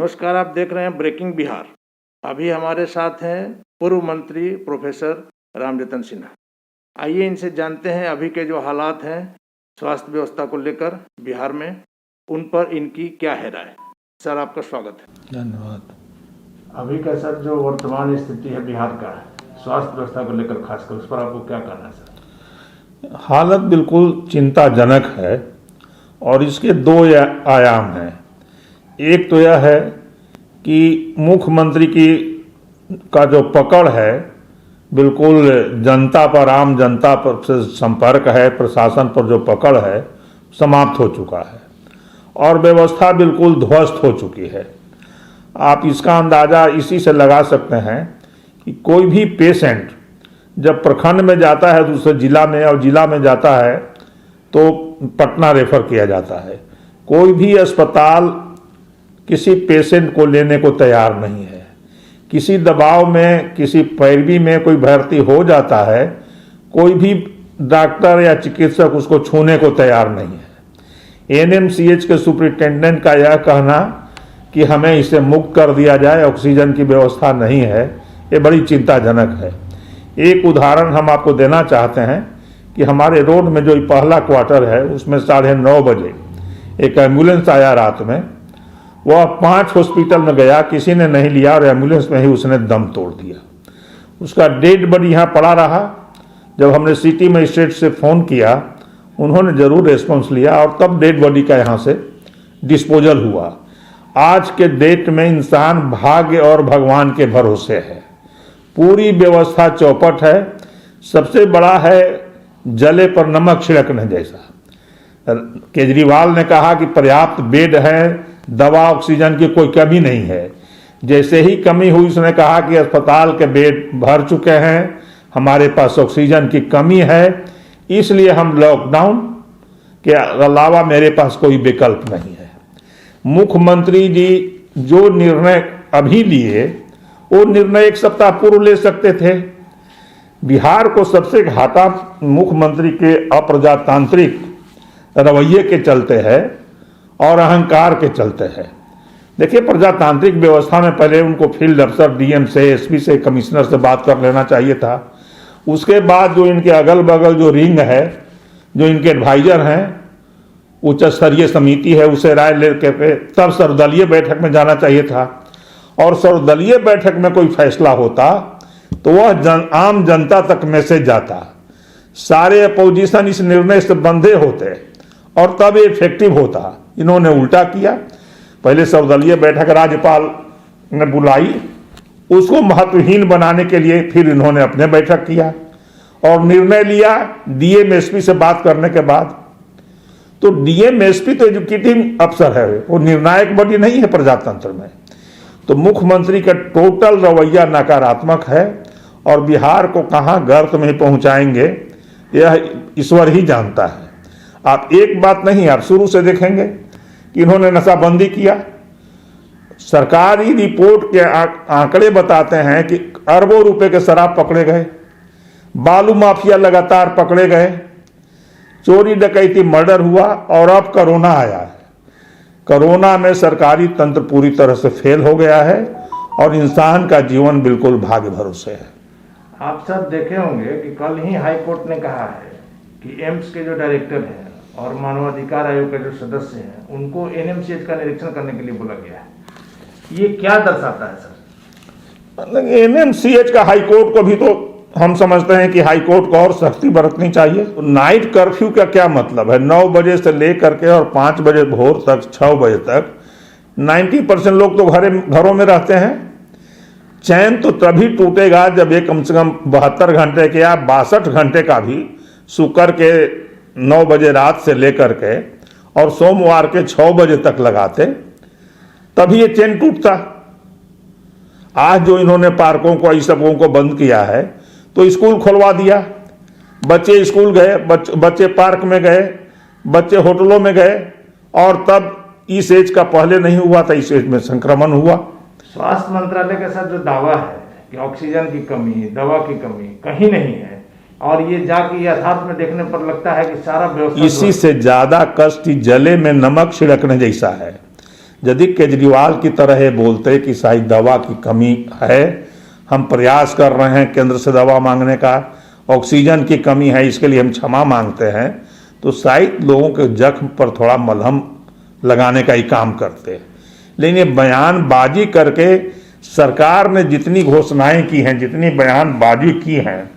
नमस्कार, आप देख रहे हैं ब्रेकिंग बिहार। अभी हमारे साथ हैं पूर्व मंत्री प्रोफेसर रामजतन सिन्हा। आइए इनसे जानते हैं अभी के जो हालात हैं स्वास्थ्य व्यवस्था को लेकर बिहार में, उन पर इनकी क्या है राय। सर, आपका स्वागत है। धन्यवाद। अभी का सर जो वर्तमान स्थिति है बिहार का स्वास्थ्य व्यवस्था को लेकर, खासकर उस पर आपको क्या कहना है सर? हालत बिल्कुल चिंताजनक है और इसके दो आयाम हैं। एक तो यह है कि मुख्यमंत्री का जो पकड़ है बिल्कुल जनता पर, आम जनता पर से संपर्क है, प्रशासन पर जो पकड़ है समाप्त हो चुका है और व्यवस्था बिल्कुल ध्वस्त हो चुकी है। आप इसका अंदाज़ा इसी से लगा सकते हैं कि कोई भी पेशेंट जब प्रखंड में जाता है दूसरे जिला में और जिला में जाता है तो पटना रेफर किया जाता है। कोई भी अस्पताल किसी पेशेंट को लेने को तैयार नहीं है। किसी दबाव में, किसी पैरवी में कोई भर्ती हो जाता है, कोई भी डॉक्टर या चिकित्सक उसको छूने को तैयार नहीं है। एनएमसीएच के सुपरिटेंडेंट का यह कहना कि हमें इसे मुक्त कर दिया जाए, ऑक्सीजन की व्यवस्था नहीं है, ये बड़ी चिंताजनक है। एक उदाहरण हम आपको देना चाहते हैं कि हमारे रोड में जो पहला क्वार्टर है उसमें 9:30 बजे एक एम्बुलेंस आया रात में। वह 5 हॉस्पिटल में गया, किसी ने नहीं लिया और एम्बुलेंस में ही उसने दम तोड़ दिया। उसका डेड बॉडी यहाँ पड़ा रहा। जब हमने सिटी मजिस्ट्रेट से फ़ोन किया, उन्होंने ज़रूर रेस्पॉन्स लिया और तब डेड बॉडी का यहाँ से डिस्पोजल हुआ। आज के डेट में इंसान भाग्य और भगवान के भरोसे है। पूरी व्यवस्था चौपट है। सबसे बड़ा है जले पर नमक छिड़कने जैसा। केजरीवाल ने कहा कि पर्याप्त बेड है, दवा ऑक्सीजन की कोई कमी नहीं है। जैसे ही कमी हुई उसने कहा कि अस्पताल के बेड भर चुके हैं, हमारे पास ऑक्सीजन की कमी है, इसलिए हम लॉकडाउन के अलावा मेरे पास कोई विकल्प नहीं है। मुख्यमंत्री जी जो निर्णय अभी लिए वो निर्णय 1 सप्ताह पूर्व ले सकते थे। बिहार को सबसे घाटा मुख्यमंत्री के अप्रजातांत्रिक रवैये के चलते है और अहंकार के चलते है। देखिए, प्रजातांत्रिक व्यवस्था में पहले उनको फील्ड अफसर, डीएम से, एसपी से, कमिश्नर से बात कर लेना चाहिए था। उसके बाद जो इनके अगल बगल जो रिंग है, जो इनके एडवाइजर हैं, उच्च स्तरीय समिति है, उसे राय लेकर तब सर्वदलीय बैठक में जाना चाहिए था। और सर्वदलीय बैठक में कोई फैसला होता तो वह आम जनता तक मैसेज जाता, सारे अपोजिशन इस निर्णय से बंधे होते और तब इफेक्टिव होता। इन्होंने उल्टा किया। पहले सर्वदलीय बैठक राज्यपाल ने बुलाई, उसको महत्वहीन बनाने के लिए फिर इन्होंने अपने बैठक किया और निर्णय लिया डीएम एसपी से बात करने के बाद। तो डीएम एसपी तो एजुकेटिंग अफसर है, वो निर्णायक बॉडी नहीं है प्रजातंत्र में। तो मुख्यमंत्री का टोटल रवैया नकारात्मक है और बिहार को कहाँ गर्त में पहुंचाएंगे यह ईश्वर ही जानता है। आप एक बात नहीं, आप शुरू से देखेंगे कि इन्होंने नशाबंदी किया। सरकारी रिपोर्ट के आंकड़े बताते हैं कि अरबों रुपए के शराब पकड़े गए, बालू माफिया लगातार पकड़े गए, चोरी डकैती मर्डर हुआ और अब कोरोना आया है। कोरोना में सरकारी तंत्र पूरी तरह से फेल हो गया है और इंसान का जीवन बिल्कुल भाग्य भरोसे है। आप सब देखे होंगे कि कल ही हाई कोर्ट ने कहा है कि एम्स के जो डायरेक्टर हैं और मानवाधिकार आयोग के जो सदस्य हैं उनको एनएमसीएच का निरीक्षण करने के लिए बोला गया है। ये क्या दर्शाता है सर? एनएमसीएच का हाई कोर्ट को भी तो हम समझते हैं कि हाई कोर्ट को और सख्ती बरतनी चाहिए। तो नाइट कर्फ्यू का क्या मतलब है? 9 बजे से लेकर के और 5 बजे भोर तक, 6 बजे तक 90% लोग तो घरों में रहते हैं। चैन तो तभी टूटेगा जब ये कम से कम 72 घंटे के या 62 घंटे का भी शुक्र के 9 बजे रात से लेकर के और सोमवार के 6 बजे तक लगाते, तभी ये चैन टूटता। आज जो इन्होंने पार्कों को, इस सबों को बंद किया है, तो स्कूल खुलवा दिया, बच्चे स्कूल गए, बच्चे पार्क में गए, बच्चे होटलों में गए और तब इस एज का पहले नहीं हुआ था, इस एज में संक्रमण हुआ। स्वास्थ्य मंत्रालय के साथ जो दावा है कि ऑक्सीजन की कमी, दवा की कमी कहीं नहीं है और ये जाके यथार्थ में देखने पर लगता है कि सारा व्यवस्था, इसी से ज्यादा कष्ट जले में नमक छिड़कने जैसा है। यदि केजरीवाल की तरह ये बोलते कि शायद दवा की कमी है, हम प्रयास कर रहे हैं केंद्र से दवा मांगने का, ऑक्सीजन की कमी है, इसके लिए हम क्षमा मांगते हैं, तो शायद लोगों के जख्म पर थोड़ा मलहम लगाने का ही काम करते। लेकिन ये बयानबाजी करके सरकार ने जितनी घोषणाएं की हैं, जितनी बयानबाजी की हैं,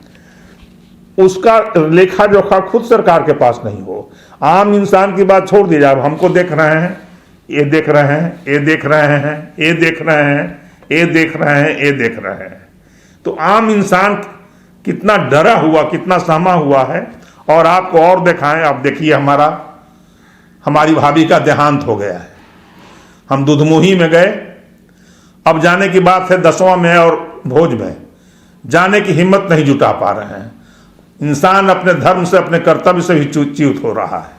उसका लेखा जोखा खुद सरकार के पास नहीं हो। आम इंसान की बात छोड़ दीजिए, अब हमको देख रहे हैं, ये देख रहे हैं, ये देख रहे हैं, ये देख रहे हैं, ये देख रहे हैं, ये देख रहे हैं, तो आम इंसान कितना डरा हुआ, कितना सहमा हुआ है। और आपको और दिखाएं, आप देखिए हमारी भाभी का देहांत हो गया है। हम दुधमुही में गए, अब जाने की बात है 10वां में और भोज में, जाने की हिम्मत नहीं जुटा पा रहे हैं। इंसान अपने धर्म से, अपने कर्तव्य से भी च्युत हो रहा है।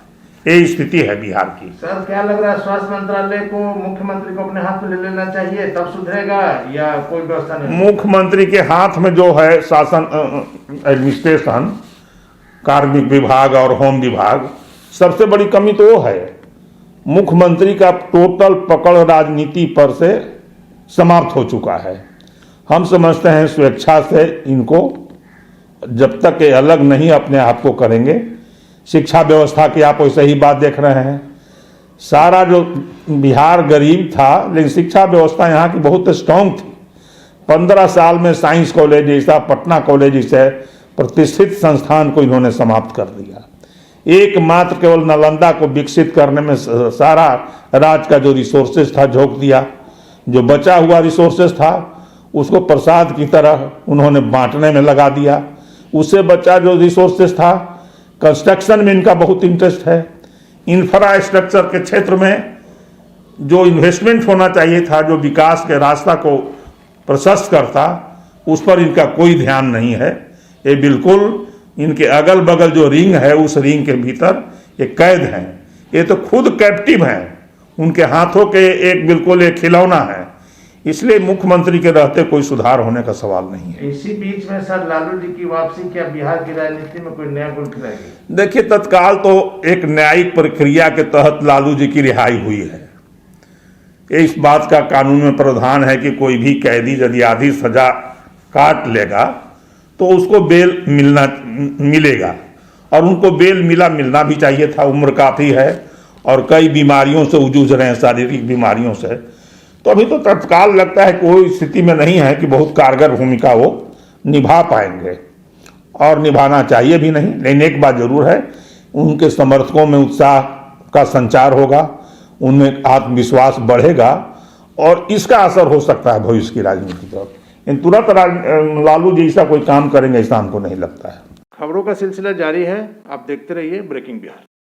यही स्थिति है बिहार की। सर, क्या लग रहा है, स्वास्थ्य मंत्रालय को मुख्यमंत्री को अपने हाथ में ले लेना चाहिए, तब सुधरेगा, या कोई व्यवस्था नहीं? मुख्यमंत्री के हाथ में जो है शासन, एडमिनिस्ट्रेशन, कार्मिक विभाग और होम विभाग, सबसे बड़ी कमी तो वो है। मुख्यमंत्री का टोटल पकड़ राजनीति पर से समाप्त हो चुका है। हम समझते हैं स्वेच्छा से इनको, जब तक ये अलग नहीं अपने आप को करेंगे। शिक्षा व्यवस्था की आप वैसे ही बात देख रहे हैं, सारा जो बिहार गरीब था, लेकिन शिक्षा व्यवस्था यहाँ की बहुत स्ट्रांग थी। 15 साल में साइंस कॉलेज जैसा, पटना कॉलेज जैसे प्रतिष्ठित संस्थान को इन्होंने समाप्त कर दिया। एकमात्र केवल नालंदा को विकसित करने में सारा राज्य का जो रिसोर्सेज था झोंक दिया। जो बचा हुआ रिसोर्सेज था उसको प्रसाद की तरह उन्होंने बांटने में लगा दिया। उससे बचा जो रिसोर्सेज था, कंस्ट्रक्शन में इनका बहुत इंटरेस्ट है। इंफ्रास्ट्रक्चर के क्षेत्र में जो इन्वेस्टमेंट होना चाहिए था, जो विकास के रास्ता को प्रशस्त करता, उस पर इनका कोई ध्यान नहीं है। ये बिल्कुल इनके अगल बगल जो रिंग है, उस रिंग के भीतर ये कैद हैं। ये तो खुद कैप्टिव हैं, उनके हाथों के एक बिल्कुल एक खिलौना है। इसलिए मुख्यमंत्री के रहते कोई सुधार होने का सवाल नहीं है। इसी बीच में सर, लालू जी की वापसी क्या बिहार की राजनीति में कोई नया गुल खिलाएगी? देखिए, तत्काल तो एक न्यायिक प्रक्रिया के तहत लालू जी की रिहाई हुई है। इस बात का कानून में प्रावधान है कि कोई भी कैदी यदि आधी सजा काट लेगा तो उसको बेल मिलेगा, और उनको बेल मिलना भी चाहिए था। उम्र काफ़ी है और कई बीमारियों से जूझ रहे हैं, शारीरिक बीमारियों से। तो अभी तो तत्काल लगता है कोई स्थिति में नहीं है कि बहुत कारगर भूमिका वो निभा पाएंगे, और निभाना चाहिए भी नहीं। लेकिन एक बात जरूर है, उनके समर्थकों में उत्साह का संचार होगा, उनमें आत्मविश्वास बढ़ेगा, और इसका असर हो सकता है भविष्य की राजनीति पर। इन तुरंत लालू जी ऐसा कोई काम करेंगे, ऐसा हमको नहीं लगता है। खबरों का सिलसिला जारी है, आप देखते रहिए ब्रेकिंग बिहार।